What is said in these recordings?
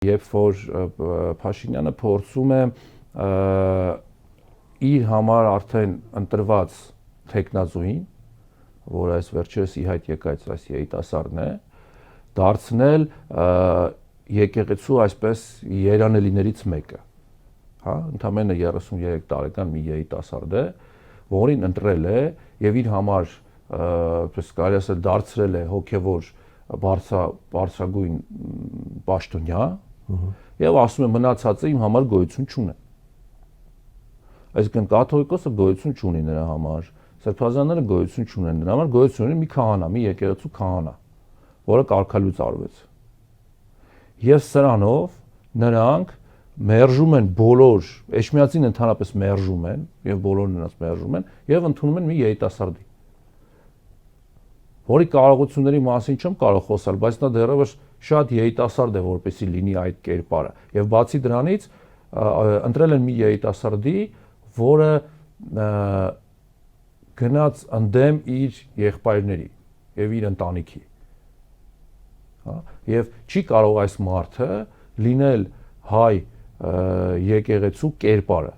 Երբ որ Փաշինյանը փորձում է իր համար արդեն ընտրված թեկնածուին, որ այս վերջերս ի հայտ եկած այս երիտասարդն է, դարձնել եկեղեցու այսպես երանելիներից մեկը, հա, ընդամենը 33 տարեկան մի երիտասարդ է, որին ընտրել է եւ իր համար այսպես կարելի ասել դարձրել է հոգեվոր բարձրագույն պաշտոնյա եւ ասում է մնացածը իմ համար գոյություն չունի։ Այսինքն կաթողիկոսը գոյություն չունի նրա համար, սրբազանները գոյություն չունեն նրա համար, գոյություն ունի մի քահանա, մի եկեղեցու քահանա, որը կարգալույծ արվեց։ Եվ սրանով նրանք մերժում են բոլոր, էջմիածին ընդհանրապես մերժում են եւ բոլորն նրանց մերժում են եւ ընդունում են մի երիտասարդի, որի կարողությունների մասին չեմ կարող խոսալ, բայց նա դեռևս շատ երիտասարդ է, որպեսզի լինի այդ կերպարը։ Եվ բացի դրանից ընտրել են մի երիտասարդի, որը գնաց ընդդեմ իր եղբայրների եւ իր ընտանիքի։ Հա, եւ չի կարող այս մարդը լինել հայ եկեղեցու կերպարը,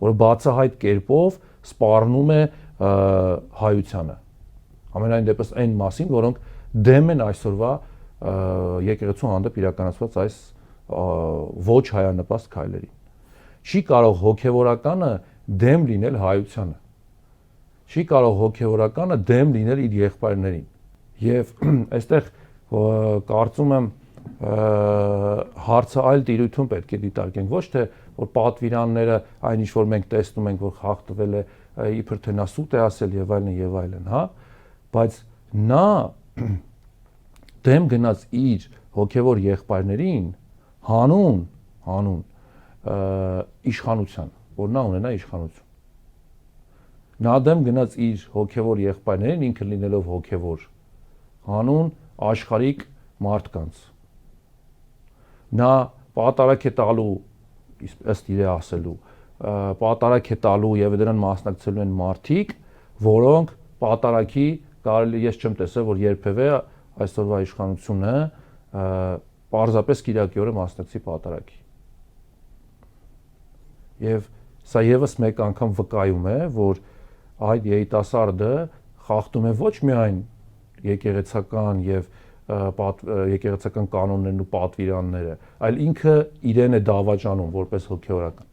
որը բացահայտ կերպով սպառնում է հայությանը։ Ամենայն դեպս այն մասին, որոնք դեմ են այսօրվա եկեղեցու հանդեպ իրականացված այս ոչ հայանպաստ քայլերին։ Չի կարող հոգևորականը դեմ լինել հայությանը։ Չի կարող հոգևորականը դեմ լինել իր եղբայրներին։ Եվ այստեղ կարծում եմ հարցը այլ տիրույթում պետք է դիտարկենք, ոչ թե որ պատվիրանները այն ինչ որ մենք տեսնում ենք, որ խախտվել է, իբր թե նա սուտ է ասել եւ այլն, հա, բայց նա դեմ գնաց իր հոգևոր եղբայրներին հանուն իշխանության, որ նա ունենա իշխանություն։ Նա դեմ գնաց իր հոգևոր եղբայրներին, ինքը լինելով հոգևոր, հանուն աշխարհիկ մարդկանց։ Նա պատարակ է տալու, ըստ իր ասելու, պատարակ է տալու եւ դրան մասնակցելու են մարդիկ, որոնք պատարակի կարելի ես չեմ տեսել, որ երբևէ այսօրվա իշխանությունը պարզապես կիրակի մասնակցի պատարակի։ Եվ սա եւս մեկ անգամ վկայում է, որ այդ երիտասարդը խախտում է ոչ միայն եկեղեցական եւ եկեղեցական կանոններն ու պատվիրանները, այլ ինքը իրեն է դավաճանում որպես հոգեորական։